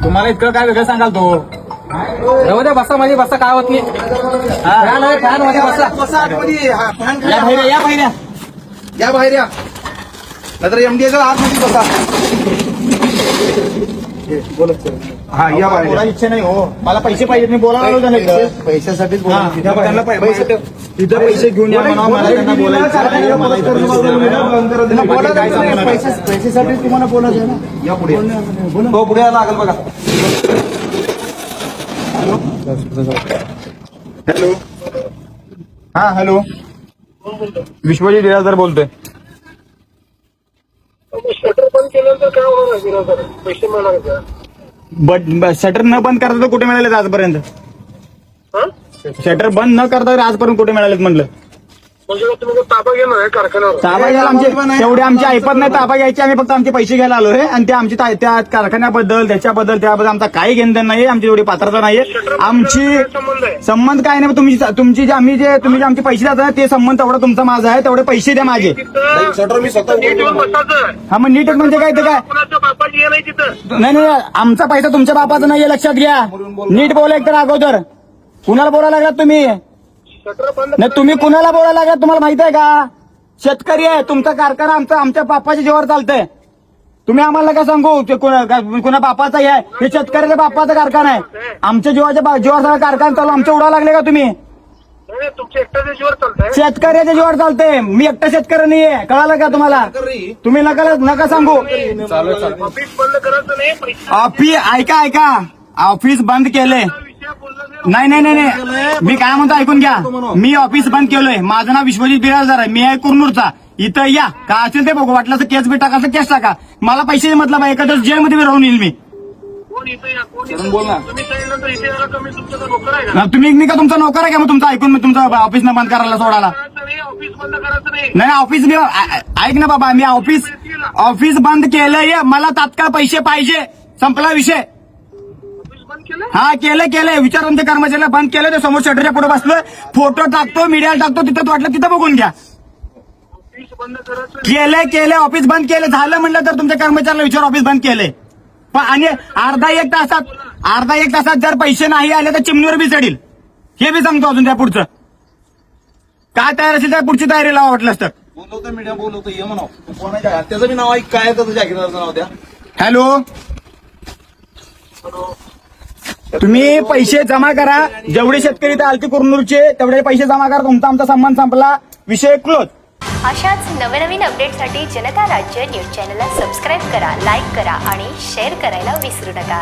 तुम्हाला इतकं काय वेगळं सांगाल तो जाऊ द्या, बसा मध्ये बसा, काय होत नाही. फॅन मध्ये बसा. या बाहेर या, या बाहेर या. या बाहेर या, नंतर एमडीएचा आतमध्ये बसा. हा या बाहेर बोलायची इच्छा नाही हो, मला पैसे पाहिजेत. मी बोलायला आलो त्यांना. पैशासाठीच हा, त्यांना तिथं पैसे घेऊन या म्हणा. मला त्यांना बोलायचं आहे. मला इथं पैसे द्या म्हणा. काय सांगणार आहे? पैशासाठी तुम्हाला बोलायचं आहे ना. या पुढे हो, पुढे यायला लागेल बघा. हॅलो. हा हॅलो, विश्वजित बिराजदार बोलतोय. शटर बंद केल्यानंतर काय होणार आहे बिराजदार? पैसे मिळणार का? बट शटर न बंद करता तर कुठे मिळालेत आजपर्यंत? हा? शटर बंद न करता तर आजपर्यंत कुठे मिळालेत म्हणलं? म्हणजे तुम्ही ताबा घेणार आहे कारखान्यावर? ताबा घ्यायला आमचे तेवढे आमची ऐपत नाही ताबा घ्यायची. आम्ही फक्त आमचे पैसे घ्यायला आलोय आणि ते आमची त्या कारखान्याबद्दल त्याबद्दल आमचा काही घेणदेण नाही. आमची एवढी पात्रता नाहीये. आमची संबंध आहे. संबंध काय नाही. तुमची जे तुम्ही जे आमचे पैसे जातात ते संबंध तेवढा तुमचा माझा आहे. तेवढे पैसे द्या माझे. शटर मी स्वतः नीट येऊन बसायचं. हा मग नीटच म्हणजे काय ते काय? कुणाच्या बापाची हे नाही तिथं. नाही आमचा पैसा तुमच्या बापाचा नाहीये, लक्षात घ्या. नीट बोला एक तर अगोदर. कुणाला बोलायला लागलात तुम्ही? शटर बंद नाही तुम्ही कुणाला बोलायला लागलात तुम्हाला माहित आहे का? शेतकरी आहे तुमचा कारखाना, आमच्या बापाच्या जीवावर चालतंय. तुम्ही आम्हाला का सांगू ते कुणा बापाचा आहे? हे शेतकऱ्याच्या बापाचा कारखाना आहे. आमच्या जीवावर सगळा कारखाना चालू. आमच्या उडावं लागले का तुम्ही? नाही, तुमच्या एकट्याच्या जीवर चालतंय. शेतकऱ्याच्या जीवावर चालतंय. मी एकटा शेतकरी नाहीये, कळालं का तुम्हाला? तुम्ही नका सांगू. ऑफिस बंद करायचं नाही. ऑफिस ऐका ऑफिस बंद केलंय. विषय बोलला नाही मी काय म्हणतो ऐकून घ्या. मी ऑफिस बंद केलंय. माझं नाव विश्वजित बिराजदार आहे. मी आहे कुरनूरचा. इथं या का असेल ते बघू. वाटलं तर केस बी टाका, केस टाका. मला पैसे मतलब आहे. एखाद्या जेलमध्ये मी राहून येईल मी. कोण इथं या, कोण इथं? तुम्ही सांगितलं तर इथे यायला कमी तुमचा नोकर आहे का? ना तुम्ही मी का तुमचा नोकर आहे का? मग तुमचं ऐकून मी तुमचं ऑफिस न बंद करायला सोडायला करायचं नाही, ऑफिस बंद करायचं नाही. नाही. ऑफिस मी ऐक ना बाबा, मी ऑफिस बंद केलंय. मला तात्काळ पैसे पाहिजे. संपला विषय. ऑफिस बंद केलं? हा केलंय. विचारून ते कर्मचाऱ्याला बंद केलं. ते समोर शटरच्या पुढे बसलोय. फोटो टाकतो, मीडियाला टाकतो. तिथं वाटलं तिथं बघून घ्या. ऑफिस बंद करायचं नाही. केलंय. ऑफिस बंद केलं. झालं म्हणलं तर तुमच्या कर्मचाऱ्याला विचार ऑफिस बंद केलंय. पण आणि अर्धा एक तासात जर पैसे नाही आले तर चिमणीवर बी चढील. हे बी सांगतो अजून त्या पुढचं. काय तयार असेल त्या पुढची तयारी लावा वाटलंच तर. बोलवतो मीडिया बोलवतो ये म्हणा. कोणाच्या त्याचं मी नाव काय आहे, त्याचं जागीरदारचं नाव द्या. हॅलो, तुम्ही पैसे जमा करा. जेवढे शेतकरी इथे आलते कुरनूरचे तेवढे पैसे जमा करा. तुमचा आमचा संबंध संपला. विषय क्लोज. अशाच नवनवीन अपडेटसाठी जनता राज्य न्यूज चॅनलला सबस्क्राईब करा, लाईक करा आणि शेअर करायला विसरू नका.